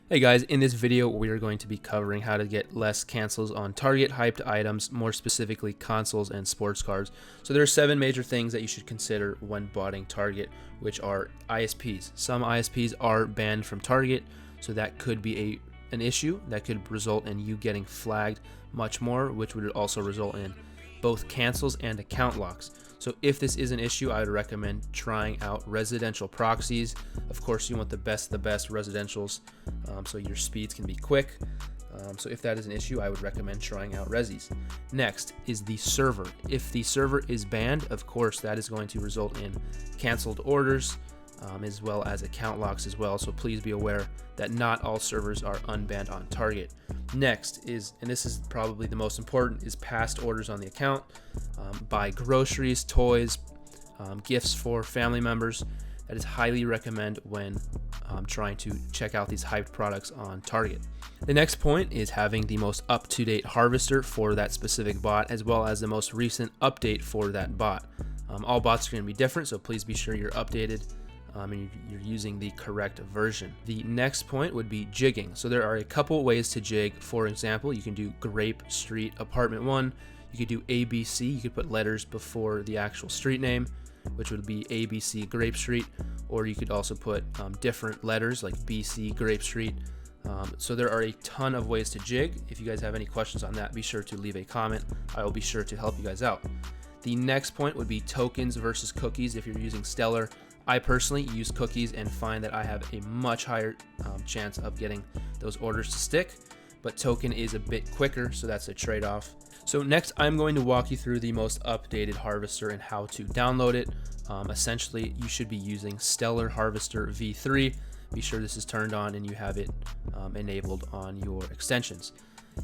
Hey guys, in this video we are going to be covering how to get less cancels on Target hyped items, more specifically consoles and sports cars. So there are 7 major things that you should consider when botting Target, which are ISPs. Some ISPs are banned from Target, so that could be an issue that could result in you getting flagged much more, which would also result in both cancels and account locks. So if this is an issue, I would recommend trying out residential proxies. Of course, you want the best residentials, so your speeds can be quick. So if that is an issue, I would recommend trying out resis. Next is the server. If the server is banned, of course, that is going to result in canceled orders, as well as account locks as well. So please be aware that not all servers are unbanned on Target. Next is, and this is probably the most important, is past orders on the account. Buy groceries, toys, gifts for family members. That is highly recommend when trying to check out these hyped products on Target. The next point is having the most up-to-date harvester for that specific bot, as well as the most recent update for that bot. All bots are going to be different, so please be sure you're updated and you're using the correct version. The next point would be jigging. So there are a couple ways to jig. For example, you can do Grape Street Apartment 1. You could do ABC. You could put letters before the actual street name, which would be ABC Grape Street, or you could also put different letters like BC Grape Street. So there are a ton of ways to jig. If you guys have any questions on that, be sure to leave a comment. I will be sure to help you guys out. The next point would be tokens versus cookies. If you're using Stellar, I personally use cookies and find that I have a much higher chance of getting those orders to stick, but token is a bit quicker, so that's a trade-off. So next, I'm going to walk you through the most updated harvester and how to download it. Essentially, you should be using Stellar Harvester V3. Be sure this is turned on and you have it enabled on your extensions.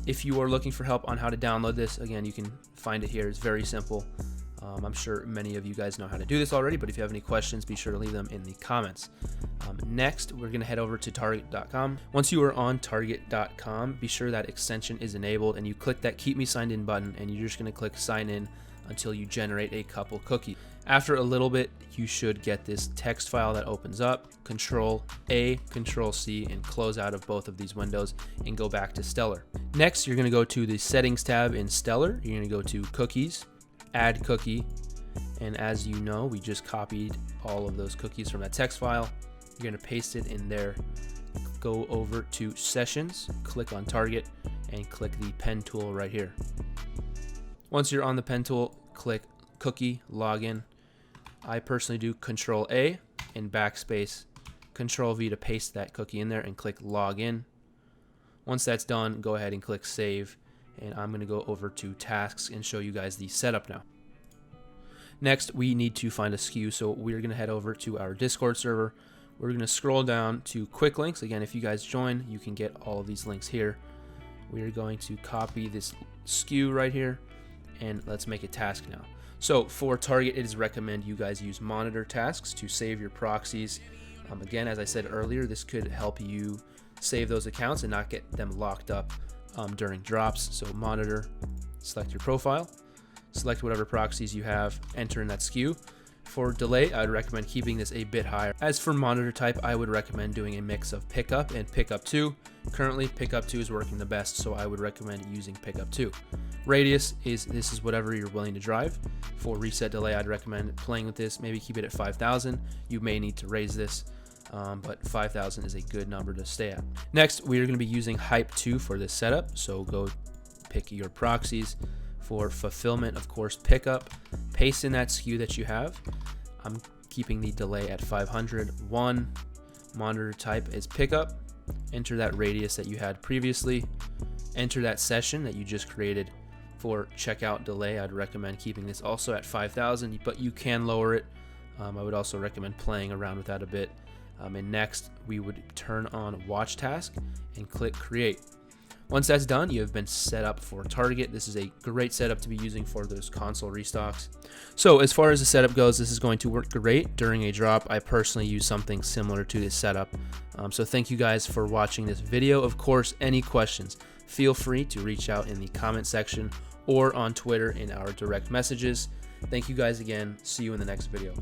If you are looking for help on how to download this, again, you can find it here. It's very simple. I'm sure many of you guys know how to do this already, but if you have any questions, be sure to leave them in the comments. Next, we're going to head over to Target.com. Once you are on Target.com, be sure that extension is enabled and you click that Keep Me Signed In button, and you're just going to click Sign In until you generate a couple cookies. After a little bit, you should get this text file that opens up. Control A, Control C, and close out of both of these windows and go back to Stellar. Next, you're going to go to the Settings tab in Stellar. You're going to go to Cookies, Add Cookie, and as you know, we just copied all of those cookies from that text file. You're going to paste it in there. Go over to Sessions, click on Target, and click the pen tool right here. Once you're on the pen tool, click Cookie Login. I personally do Control A and backspace, Control V to paste that cookie in there, and click Login. Once that's done, go ahead and click Save. And I'm going to go over to tasks and show you guys the setup now. Next, we need to find a SKU, so we're going to head over to our Discord server. We're going to scroll down to quick links. Again, if you guys join, you can get all of these links here. We are going to copy this SKU right here, and let's make a task now. So for Target, it is recommended you guys use monitor tasks to save your proxies. Again, as I said earlier, this could help you save those accounts and not get them locked up during drops. So monitor, select your profile, select whatever proxies you have, enter in that SKU. For delay, I would recommend keeping this a bit higher. As for monitor type, I would recommend doing a mix of pickup and pickup 2. Currently, pickup 2 is working the best, so I would recommend using pickup 2. Radius is whatever you're willing to drive. For reset delay, I'd recommend playing with this. Maybe keep it at 5,000. You may need to raise this, but 5,000 is a good number to stay at. Next, we are going to be using Hype 2 for this setup. So go pick your proxies. For fulfillment, of course, pickup. Paste in that SKU that you have. I'm keeping the delay at 500. 1. Monitor type is pickup. Enter that radius that you had previously. Enter that session that you just created. For checkout delay, I'd recommend keeping this also at 5,000, but you can lower it. I would also recommend playing around with that a bit. And next, we would turn on watch task and click create. Once that's done, you have been set up for Target. This is a great setup to be using for those console restocks. So as far as the setup goes, this is going to work great during a drop. I personally use something similar to this setup. So thank you guys for watching this video. Of course, any questions, feel free to reach out in the comment section or on Twitter in our direct messages. Thank you guys again. See you in the next video.